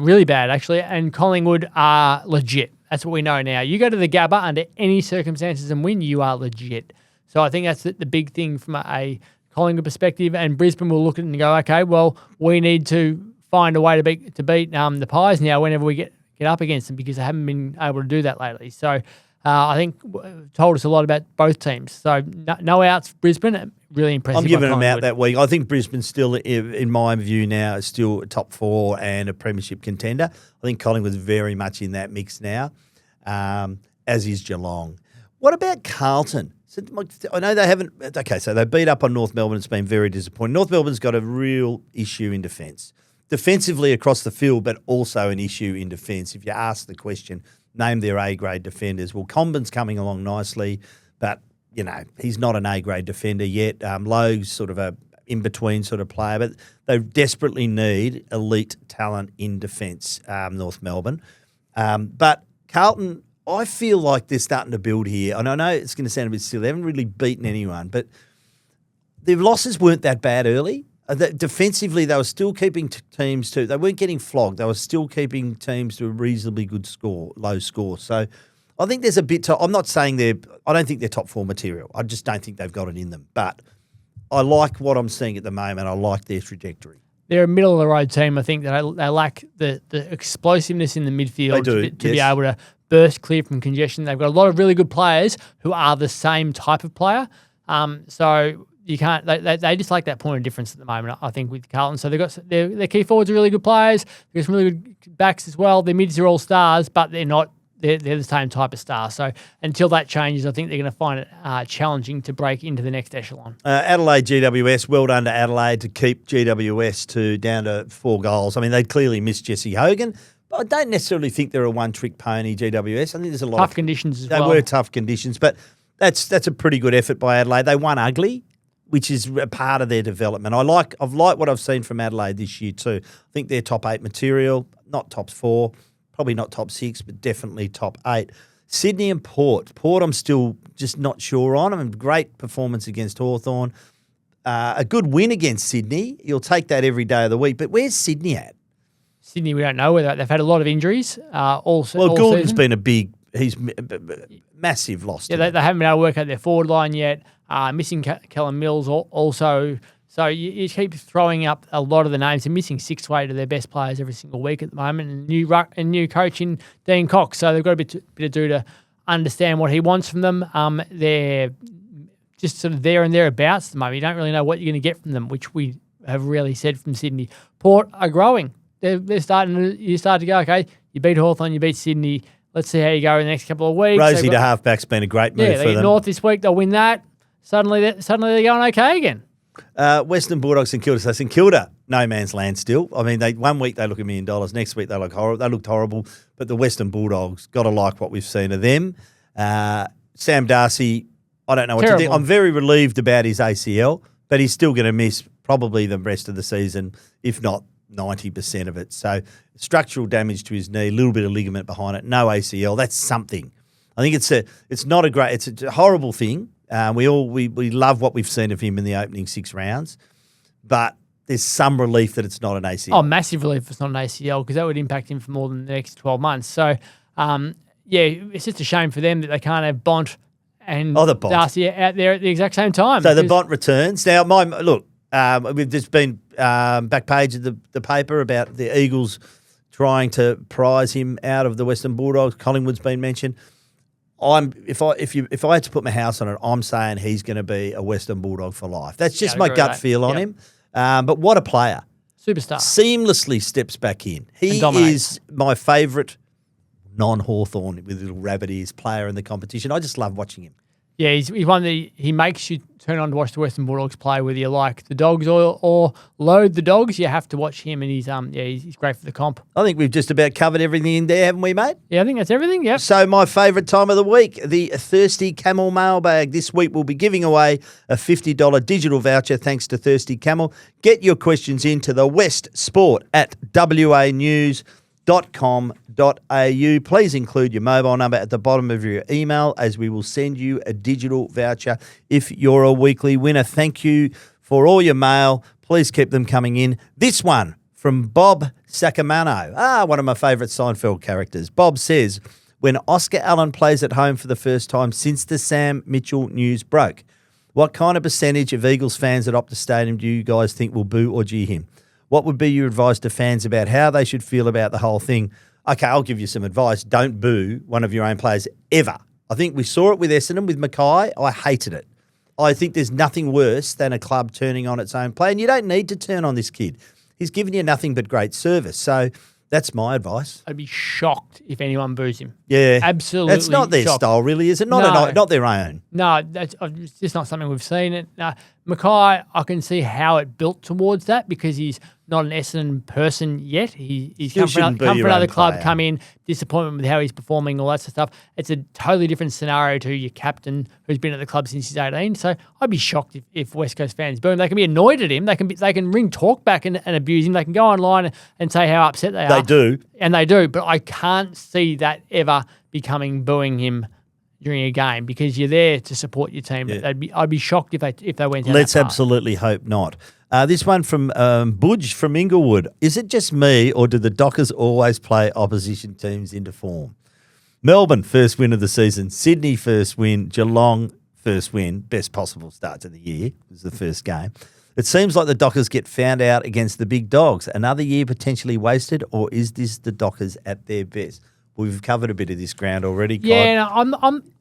really bad actually, and Collingwood are legit. That's what we know now. You go to the Gabba under any circumstances and win, you are legit. So I think that's the big thing from a Collingwood perspective, and Brisbane will look at it and go, okay, well, we need to find a way to beat the Pies now whenever we get up against them because they haven't been able to do that lately. So I think told us a lot about both teams. So no outs, Brisbane, really impressive. I'm giving them out that week. I think Brisbane's still, in my view now, is still a top 4 and a premiership contender. I think Collingwood's very much in that mix now, as is Geelong. What about Carlton? So I know they haven't – okay, so they beat up on North Melbourne. It's been very disappointing. North Melbourne's got a real issue in defence. Defensively across the field, but also an issue in defence. If you ask the question, name their A-grade defenders. Well, Comben's coming along nicely, but, he's not an A-grade defender yet. Lowe's sort of a in-between sort of player, but they desperately need elite talent in defence, North Melbourne. But Carlton – I feel like they're starting to build here. And I know it's going to sound a bit silly. They haven't really beaten anyone, but their losses weren't that bad early. Defensively, they were still keeping teams to – they weren't getting flogged. They were still keeping teams to a reasonably good low score. So I think there's a bit to – I'm not saying I don't think they're top 4 material. I just don't think they've got it in them. But I like what I'm seeing at the moment. I like their trajectory. They're a middle-of-the-road team. I think that they lack the explosiveness in the midfield to be able to burst clear from congestion. They've got a lot of really good players who are the same type of player. So you can't. They just like that point of difference at the moment, I think, with Carlton. So they've got their key forwards are really good players. They've got some really good backs as well. Their mids are all stars, but they're not. They're the same type of star. So until that changes, I think they're going to find it challenging to break into the next echelon. Adelaide GWS, well done to Adelaide to keep GWS down to 4 goals. I mean, they clearly missed Jesse Hogan, but I don't necessarily think they're a one-trick pony, GWS. I think there's a lot tough conditions as well. They were tough conditions, but that's a pretty good effort by Adelaide. They won ugly, which is a part of their development. I've liked what I've seen from Adelaide this year too. I think they're top 8 material, not top 4. Probably not top 6, but definitely top 8. Sydney and Port. Port I'm still just not sure on. I mean, great performance against Hawthorn. A good win against Sydney. You'll take that every day of the week. But where's Sydney at? Sydney, we don't know. They've had a lot of injuries all Goulden's season. been he's massive loss. Yeah, they haven't been able to work out their forward line yet. Missing Callum Mills also. So you keep throwing up a lot of the names. They're missing 6 to 8 of their best players every single week at the moment, and new coach in Dean Cox. So they've got a bit to do to understand what he wants from them. They're just sort of there and thereabouts at the moment. You don't really know what you're going to get from them, which we have really said from Sydney. Port are growing. They're starting to go, okay, you beat Hawthorn, you beat Sydney. Let's see how you go in the next couple of weeks. Rosie to halfback's been a great move they for get them. North this week. They'll win that. Suddenly they're going okay again. Western Bulldogs, St Kilda. So St Kilda, no man's land still. I mean, one week they look $1 million. Next week they looked horrible. But the Western Bulldogs, got to like what we've seen of them. Sam Darcy, I don't know what to think. I'm very relieved about his ACL, but he's still going to miss probably the rest of the season, if not 90% of it. So structural damage to his knee, a little bit of ligament behind it, no ACL. That's something. I think it's a horrible thing. We love what we've seen of him in the opening 6 rounds, but there's some relief that it's not an ACL. Oh, massive relief it's not an ACL, because that would impact him for more than the next 12 months. So, it's just a shame for them that they can't have Bont and Darcy out there at the exact same time. So the Bont returns. Now, we've just been back page of the paper about the Eagles trying to prize him out of the Western Bulldogs. Collingwood's been mentioned. If I had to put my house on it, I'm saying he's going to be a Western Bulldog for life. That's just my gut feel on him. But what a player. Superstar. Seamlessly steps back in. He is my favourite non-Hawthorn with little rabbit ears player in the competition. I just love watching him. Yeah, he's one that he makes you turn on to watch the Western Bulldogs play, whether you like the Dogs or load the Dogs. You have to watch him, and he's great for the comp. I think we've just about covered everything in there, haven't we, mate? Yeah, I think that's everything, yep. So my favourite time of the week, the Thirsty Camel mailbag. This week we'll be giving away a $50 digital voucher thanks to Thirsty Camel. Get your questions into TheWestSport at wanews.com.au. Please include your mobile number at the bottom of your email, as we will send you a digital voucher if you're a weekly winner. Thank you for all your mail. Please keep them coming in. This one from Bob Sacamano. One of my favourite Seinfeld characters. Bob says, when Oscar Allen plays at home for the first time since the Sam Mitchell news broke, what kind of percentage of Eagles fans at Optus Stadium do you guys think will boo or jeer him? What would be your advice to fans about how they should feel about the whole thing? Okay, I'll give you some advice. Don't boo one of your own players ever. I think we saw it with Essendon, with Mackay. I hated it. I think there's nothing worse than a club turning on its own player, and you don't need to turn on this kid. He's given you nothing but great service. So that's my advice. I'd be shocked if anyone boos him. Yeah. Absolutely. That's not their style, really, is it? Not their own. No, it's just not something we've seen. Mackay, I can see how it built towards that, because he's not an Essendon person yet. He's come from another club, come in, disappointment with how he's performing, all that sort of stuff. It's a totally different scenario to your captain who's been at the club since he's 18. So I'd be shocked if West Coast fans boo him. They can be annoyed at him. They can ring talk back and abuse him. They can go online and say how upset they are. They do. And they do. But I can't see that ever becoming booing him during a game, because you're there to support your team. Yeah. I'd be shocked if they went down Let's that path. Absolutely hope not. This one from Budge from Inglewood. Is it just me, or do the Dockers always play opposition teams into form? Melbourne, first win of the season. Sydney, first win. Geelong, first win. Best possible start to the year. It was the first game. It seems like the Dockers get found out against the big dogs. Another year potentially wasted, or is this the Dockers at their best? We've covered a bit of this ground already. Yeah, no,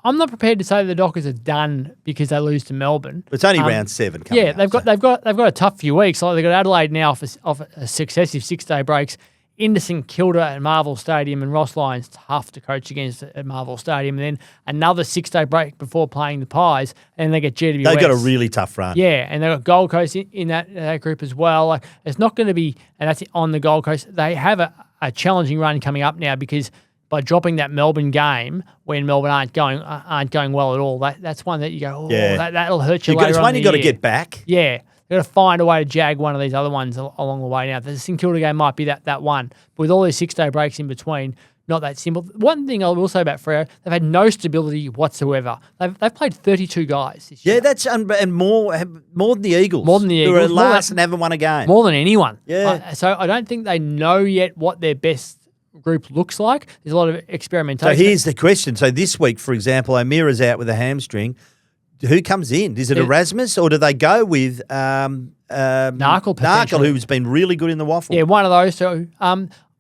I'm not prepared to say the Dockers are done because they lose to Melbourne. It's only round 7 coming up, they've got a tough few weeks. Like they've got Adelaide now off a successive 6-day breaks into St Kilda at Marvel Stadium, and Ross Lyon's tough to coach against at Marvel Stadium. And then another 6-day break before playing the Pies, and they get GWS. They've got a really tough run. Yeah, and they've got Gold Coast in that group as well. Like it's not going to be, and that's on the Gold Coast. They have a challenging run coming up now, because by dropping that Melbourne game when Melbourne aren't going well at all, that's one that you go, that'll hurt you later on. It's one you've got to get back. Yeah, they've got to find a way to jag one of these other ones along the way. Now, the St Kilda game might be that one, but with all these 6-day breaks in between, not that simple. One thing I will say about Freo, they've had no stability whatsoever. They've played 32 guys this year. Yeah, that's and more than the Eagles. More than the Eagles. Who are last and haven't won a game. More than anyone. Yeah. So I don't think they know yet what their best group looks like. There's a lot of experimentation. So here's the question. So this week, for example, O'Meara's out with a hamstring. Who comes in? Is it Erasmus, or do they go with Narkle, who's been really good in the waffle? Yeah, one of those two.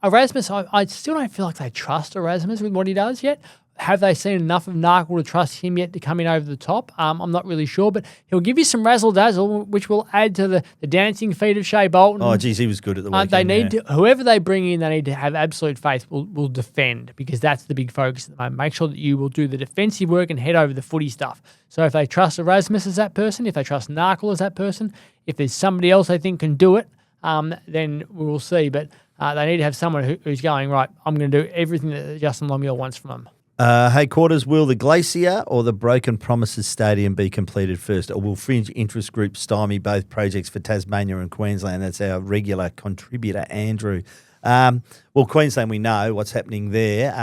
Erasmus, I still don't feel like they trust Erasmus with what he does yet. have they seen enough of Narkle to trust him yet to come in over the top? I'm not really sure, but he'll give you some razzle-dazzle, which will add to the dancing feet of Shea Bolton. Oh, geez, he was good at the weekend. They need to, whoever they bring in, they need to have absolute faith will defend, because that's the big focus at the moment. Make sure that you will do the defensive work and head over the footy stuff. So if they trust Erasmus as that person, if they trust Narkle as that person, if there's somebody else they think can do it, then we will see. But they need to have someone who's going, right, I'm going to do everything that Justin Longmuir wants from them. Hey, Quarters, will the Glacier or the Broken Promises Stadium be completed first, or will fringe interest groups stymie both projects for Tasmania and Queensland? That's our regular contributor, Andrew. Well, Queensland, we know what's happening there.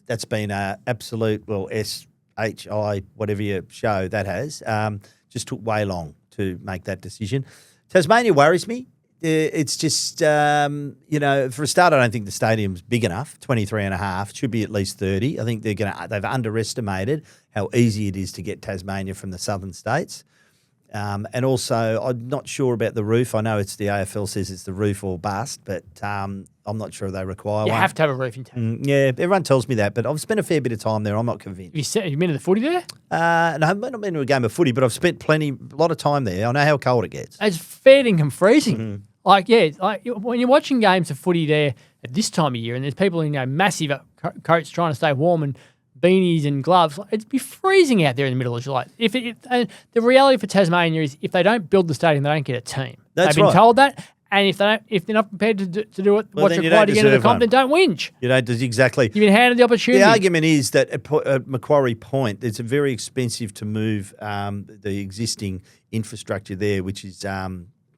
That's been an absolute, SHI, whatever you show that has, just took way long to make that decision. Tasmania worries me. It's just, for a start, I don't think the stadium's big enough, 23.5. It should be at least 30. I think they've underestimated how easy it is to get Tasmania from the southern states. And also, I'm not sure about the roof. I know it's the AFL says it's the roof or bust, but I'm not sure they require one. You have to have a roof in town. Yeah, everyone tells me that, but I've spent a fair bit of time there. I'm not convinced. Have you been to the footy there? No, I've not been to a game of footy, but I've spent a lot of time there. I know how cold it gets. It's fair income freezing. Mm-hmm. When you're watching games of footy there at this time of year, and there's people in massive coats trying to stay warm and beanies and gloves, it'd be freezing out there in the middle of July. And the reality for Tasmania is, if they don't build the stadium, they don't get a team. They've been told that, and if they're not prepared to do what's required to get into the comp, then don't whinge. You don't exactly. You've been handed the opportunity. The argument is that at Macquarie Point, it's very expensive to move the existing infrastructure there, which is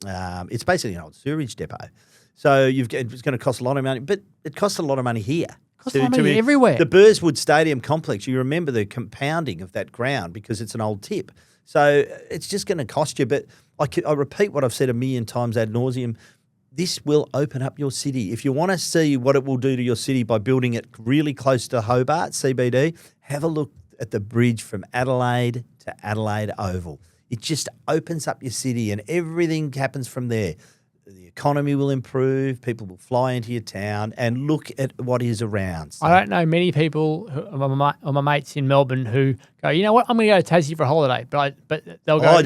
it's basically an old sewage depot. So it's going to cost a lot of money, but it costs a lot of money here. Costs a lot of money everywhere. The Burswood Stadium complex, you remember the compounding of that ground because it's an old tip. So it's just going to cost you. But I repeat what I've said a million times ad nauseum. This will open up your city. If you want to see what it will do to your city by building it really close to Hobart, CBD, have a look at the bridge from Adelaide to Adelaide Oval. It just opens up your city and everything happens from there. The economy will improve, people will fly into your town, and look at what is around. So, I don't know many people, my mates in Melbourne, who go, you know what, I'm going to go to Tassie for a holiday. But they'll go, you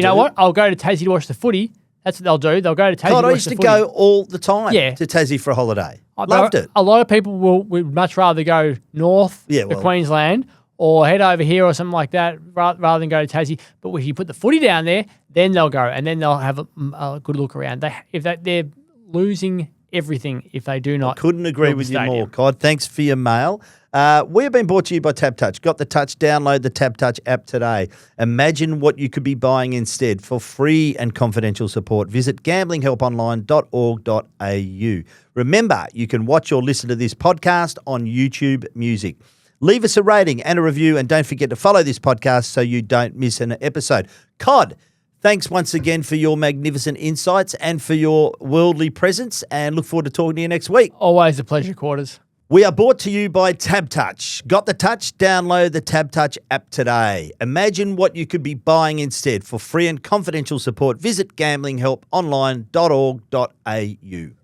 know what, I'll go to Tassie to watch the footy. That's what they'll do. They'll go to Tassie to watch the footy. I used to go all the time to Tassie for a holiday. Loved it. A lot of people would much rather go north to Queensland or head over here or something like that rather than go to Tassie. But if you put the footy down there, then they'll go and then they'll have a good look around. They're losing everything if they do not. I couldn't agree with you more, Cod. Thanks for your mail. We have been brought to you by TapTouch. Got the touch? Download the TapTouch app today. Imagine what you could be buying instead. For free and confidential support, visit gamblinghelponline.org.au. Remember, you can watch or listen to this podcast on YouTube Music. Leave us a rating and a review, and don't forget to follow this podcast so you don't miss an episode. Cod, thanks once again for your magnificent insights and for your worldly presence, and look forward to talking to you next week. Always a pleasure, Quarters. We are brought to you by TapTouch. Got the touch? Download the TapTouch app today. Imagine what you could be buying instead. For free and confidential support, visit gamblinghelponline.org.au.